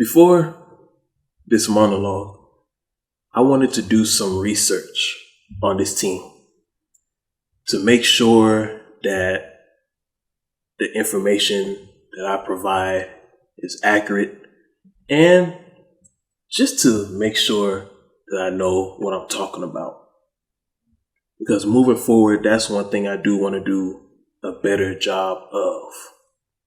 Before this monologue, I wanted to do some research on this team to make sure that the information that I provide is accurate and just to make sure that I know what I'm talking about. Because moving forward, that's one thing I do want to do a better job of,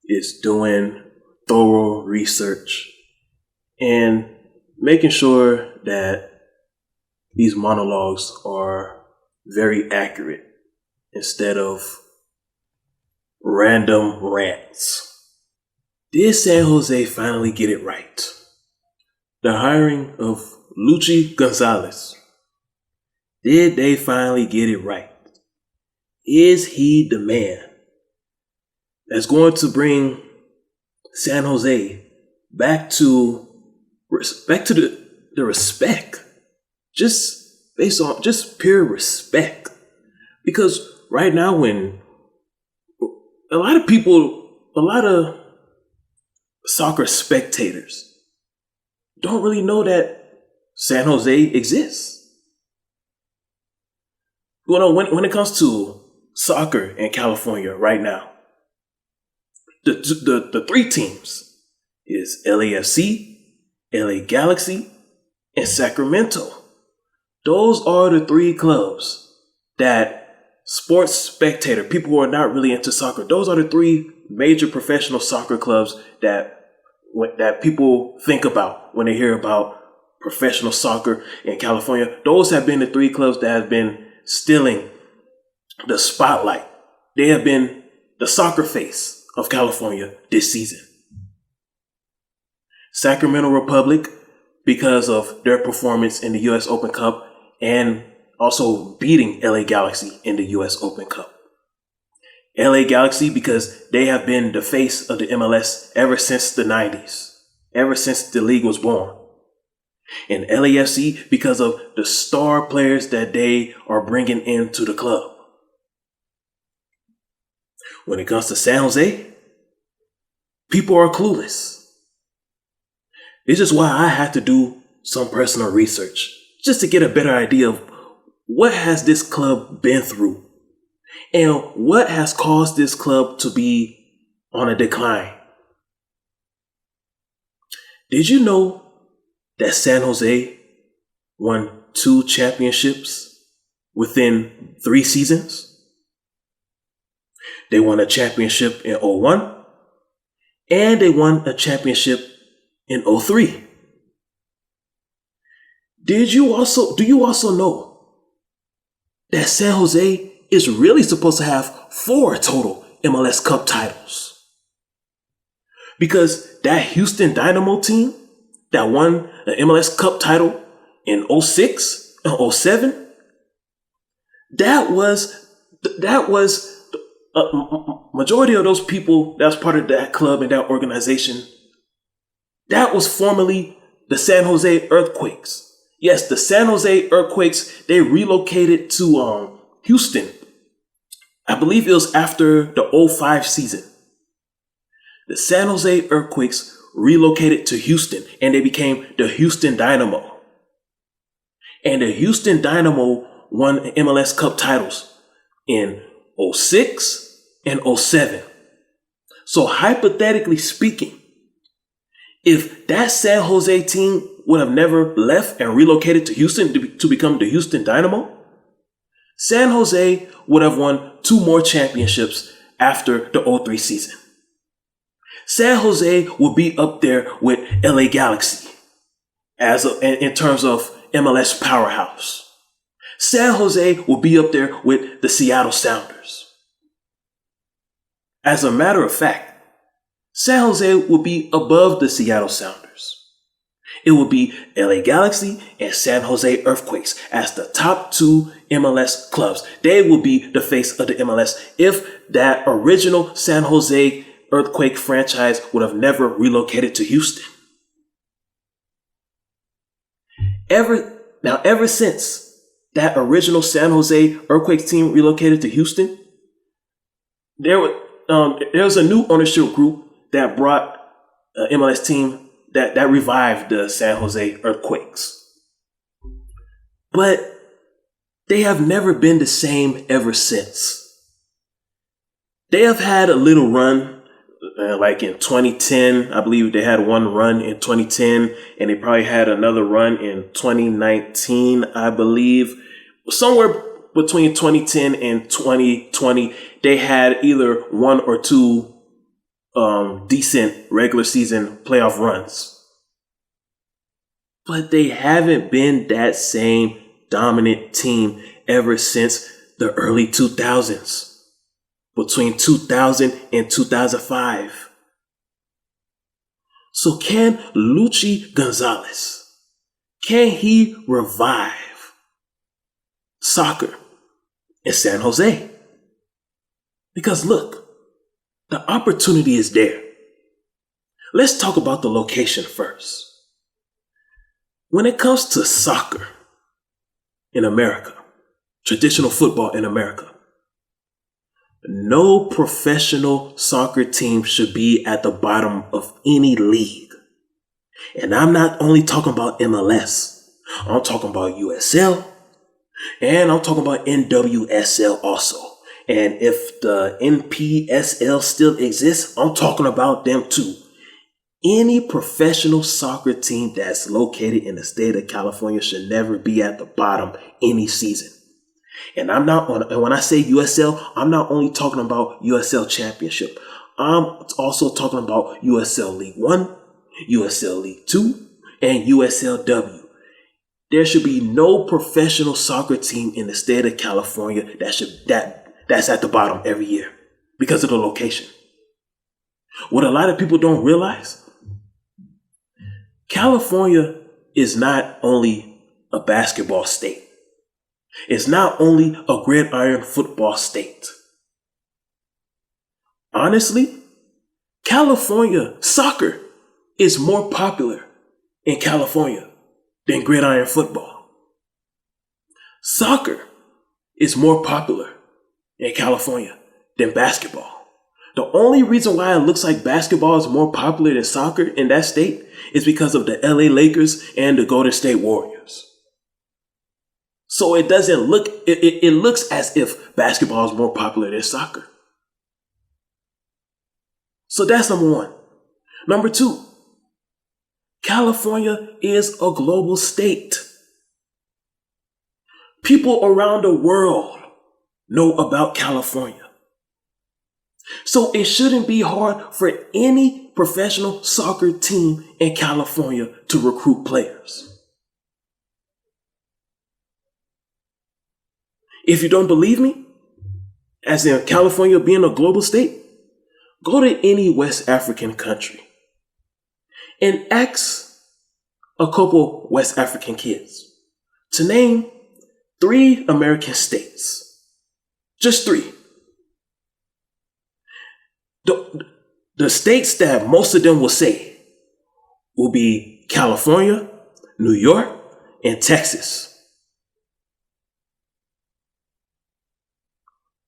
is doing thorough research and making sure that these monologues are very accurate instead of random rants. Did San Jose finally get it right? The hiring of Luchi Gonzalez. Did they finally get it right? Is he the man that's going to bring San Jose back to the respect, just based on just pure respect? Because right now, when a lot of soccer spectators don't really know that San Jose exists. When it comes to soccer in California right now, the three teams is LAFC, LA Galaxy, and Sacramento. Those are the three clubs that sports spectator, people who are not really into soccer, those are the three major professional soccer clubs that people think about when they hear about professional soccer in California. Those have been the three clubs that have been stealing the spotlight. They have been the soccer face of California this season. Sacramento Republic, because of their performance in the US Open Cup and also beating LA Galaxy in the US Open Cup. LA Galaxy, because they have been the face of the MLS ever since the 90s, ever since the league was born. And LAFC, because of the star players that they are bringing into the club. When it comes to San Jose, people are clueless. This is why I had to do some personal research, just to get a better idea of what has this club been through and what has caused this club to be on a decline. Did you know that San Jose won 2 championships within 3 seasons? They won a championship in 2001 and they won a championship in 2003. Do you also know that San Jose is really supposed to have 4 total MLS Cup titles? Because that Houston Dynamo team that won the MLS Cup title in 2006 and 2007, that was a majority of those people that was part of that club and that organization. That was formerly the San Jose Earthquakes. Yes, the San Jose Earthquakes, they relocated to Houston. I believe it was after the 2005 season. The San Jose Earthquakes relocated to Houston and they became the Houston Dynamo. And the Houston Dynamo won MLS Cup titles in 2006 and 2007. So hypothetically speaking, if that San Jose team would have never left and relocated to Houston to become the Houston Dynamo, San Jose would have won 2 more championships after the 2003 season. San Jose will be up there with LA Galaxy in terms of MLS powerhouse. San Jose will be up there with the Seattle Sounders. As a matter of fact, San Jose will be above the Seattle Sounders. It will be LA Galaxy and San Jose Earthquakes as the top 2 MLS clubs. They will be the face of the MLS if that original San Jose Earthquake franchise would have never relocated to Houston. Ever since that original San Jose Earthquakes team relocated to Houston, there was a new ownership group that brought an MLS team that revived the San Jose Earthquakes. But they have never been the same ever since. They have had a little run, like in 2010. I believe they had one run in 2010, and they probably had another run in 2019, I believe. Somewhere between 2010 and 2020, they had either one or two decent regular season playoff runs. But they haven't been that same dominant team ever since the early 2000s, between 2000 and 2005. So can Luchi Gonzalez, can he revive soccer in San Jose? Because look, the opportunity is there. Let's talk about the location first. When it comes to soccer in America, traditional football in America, no professional soccer team should be at the bottom of any league. And I'm not only talking about MLS. I'm talking about USL, and I'm talking about NWSL also. And if the NPSL still exists, I'm talking about them too. Any professional soccer team that's located in the state of California should never be at the bottom any season. And when I say USL, I'm not only talking about USL Championship. I'm also talking about USL League 1, USL League 2, and USLW. There should be no professional soccer team in the state of California that's at the bottom every year because of the location. What a lot of people don't realize, California is not only a basketball state. It's not only a gridiron football state. Honestly, California soccer is more popular in California than gridiron football. Soccer is more popular in California than basketball. The only reason why it looks like basketball is more popular than soccer in that state is because of the LA Lakers and the Golden State Warriors. So it doesn't look, it looks as if basketball is more popular than soccer. So that's number one. Number two, California is a global state. People around the world know about California. So it shouldn't be hard for any professional soccer team in California to recruit players. If you don't believe me, as in California being a global state, go to any West African country and ask a couple West African kids to name 3 American states. Just 3. The states that most of them will say will be California, New York, and Texas.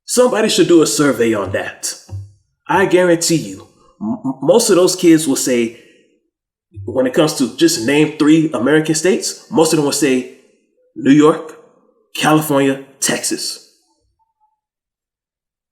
Somebody should do a survey on that. I guarantee you, most of those kids will say, when it comes to just name 3 American states, most of them will say New York, California, Texas.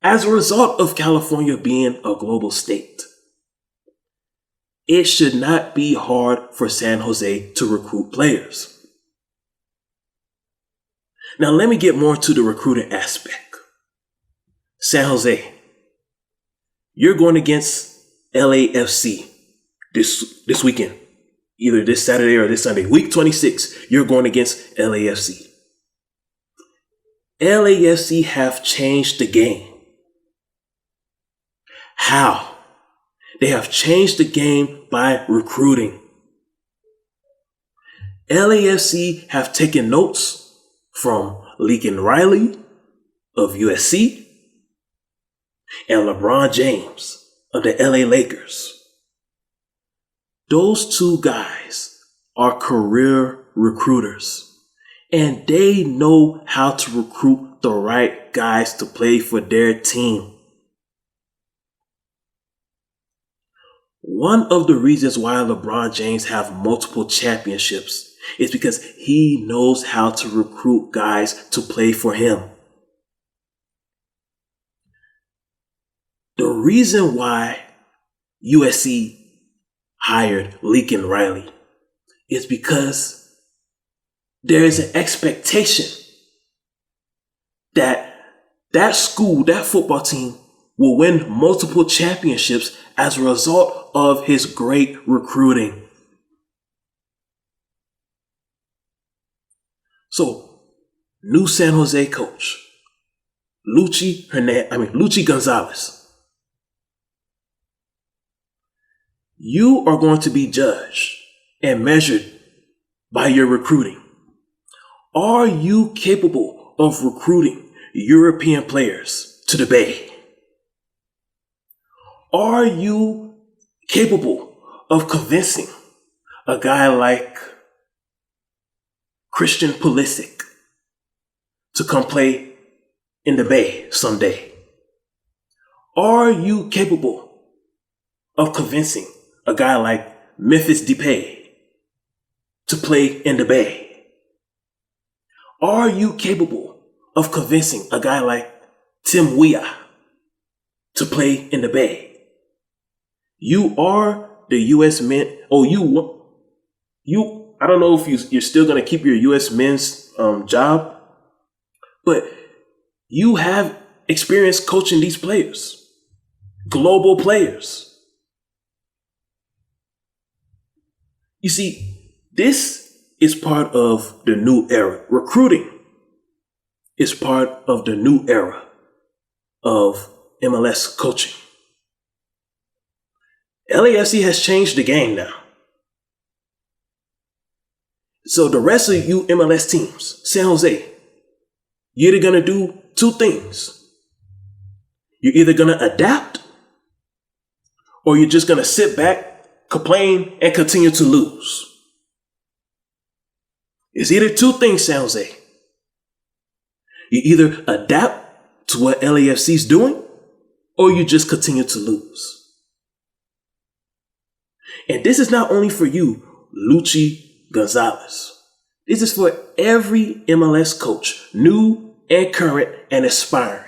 As a result of California being a global state, it should not be hard for San Jose to recruit players. Now let me get more to the recruiting aspect. San Jose, you're going against LAFC this weekend, either this Saturday or this Sunday. Week 26, you're going against LAFC. LAFC have changed the game. How? They have changed the game by recruiting. LAFC have taken notes from Lincoln Riley of USC and LeBron James of the LA Lakers. Those 2 guys are career recruiters, and they know how to recruit the right guys to play for their team. One of the reasons why LeBron James have multiple championships is because he knows how to recruit guys to play for him. The reason why USC hired Lincoln Riley is because there is an expectation that school, that football team, will win multiple championships as a result of his great recruiting. So, new San Jose coach, Luchi Gonzalez. You are going to be judged and measured by your recruiting. Are you capable of recruiting European players to the Bay? Are you capable of convincing a guy like Christian Pulisic to come play in the Bay someday? Are you capable of convincing a guy like Memphis Depay to play in the Bay? Are you capable of convincing a guy like Tim Weah to play in the Bay? You are the U.S. men. I don't know if you're still going to keep your U.S. men's job, but you have experience coaching these players, global players. You see, this is part of the new era. Recruiting is part of the new era of MLS coaching. LAFC has changed the game now. So the rest of you MLS teams, San Jose, you're either going to do two things. You're either going to adapt, or you're just going to sit back, complain, and continue to lose. It's either two things, San Jose. You either adapt to what LAFC's doing, or you just continue to lose. And this is not only for you, Luchi Gonzalez. This is for every MLS coach, new and current and aspiring.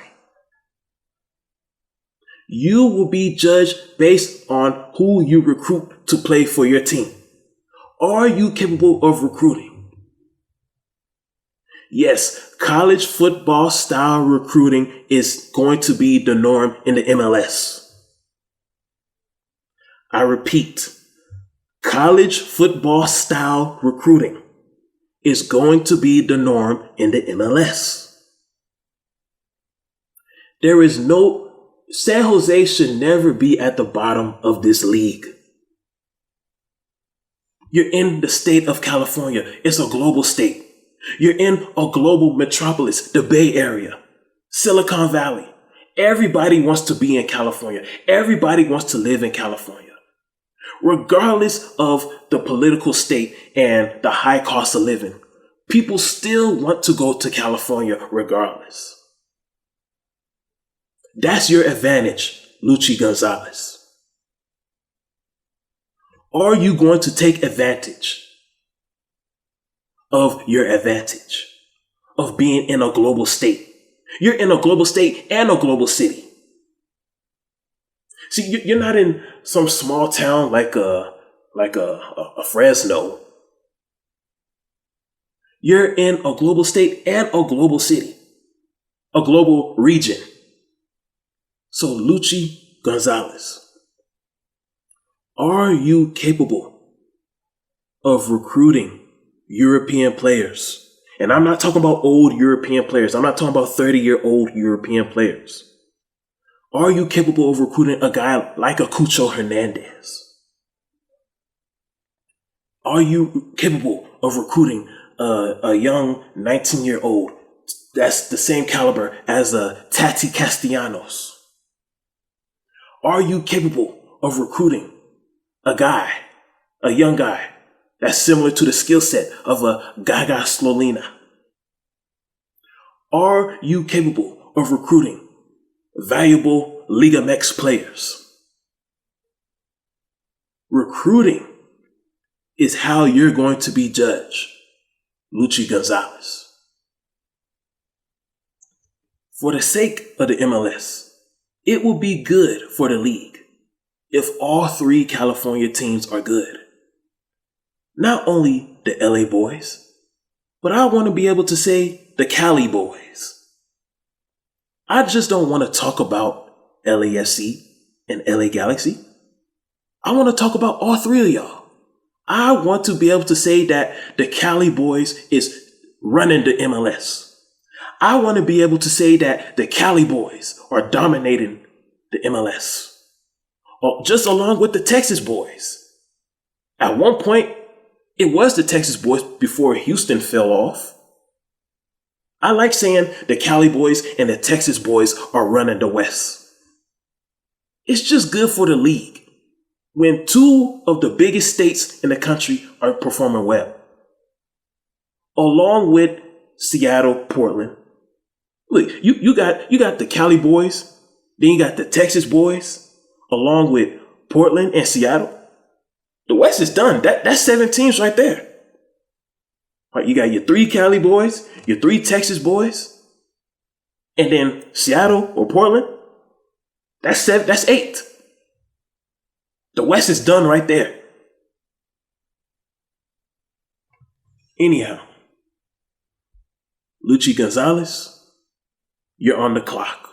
You will be judged based on who you recruit to play for your team. Are you capable of recruiting? Yes, college football style recruiting is going to be the norm in the MLS. I repeat, college football style recruiting is going to be the norm in the MLS. San Jose should never be at the bottom of this league. You're in the state of California. It's a global state. You're in a global metropolis, the Bay Area, Silicon Valley. Everybody wants to be in California. Everybody wants to live in California. Regardless of the political state and the high cost of living, people still want to go to California regardless. That's your advantage, Luchi Gonzalez. Are you going to take advantage of your advantage of being in a global state? You're in a global state and a global city. See, you're not in some small town like a Fresno. You're in a global state and a global city, a global region. So, Luchi Gonzalez, are you capable of recruiting European players? And I'm not talking about old European players. I'm not talking about 30-year-old European players. Are you capable of recruiting a guy like a Cucho Hernandez? Are you capable of recruiting a young 19-year-old that's the same caliber as a Tati Castellanos? Are you capable of recruiting a young guy that's similar to the skill set of a Gaga Slolina? Are you capable of recruiting valuable Liga MX players? Recruiting is how you're going to be judged. Luchi Gonzalez. For the sake of the MLS, it will be good for the league if all 3 California teams are good. Not only the LA boys, but I want to be able to say the Cali boys. I just don't want to talk about LAFC and LA Galaxy. I want to talk about all 3 of y'all. I want to be able to say that the Cali boys is running the MLS. I want to be able to say that the Cali boys are dominating the MLS. Just along with the Texas boys. At one point, it was the Texas boys before Houston fell off. I like saying the Cali boys and the Texas boys are running the West. It's just good for the league when 2 of the biggest states in the country are performing well. Along with Seattle, Portland. Look, you got the Cali boys, then you got the Texas boys, along with Portland and Seattle. The West is done. That's 7 teams right there. All right, you got your 3 Cali boys, your 3 Texas boys, and then Seattle or Portland. That's 8. The West is done right there. Anyhow, Luchi Gonzalez, you're on the clock.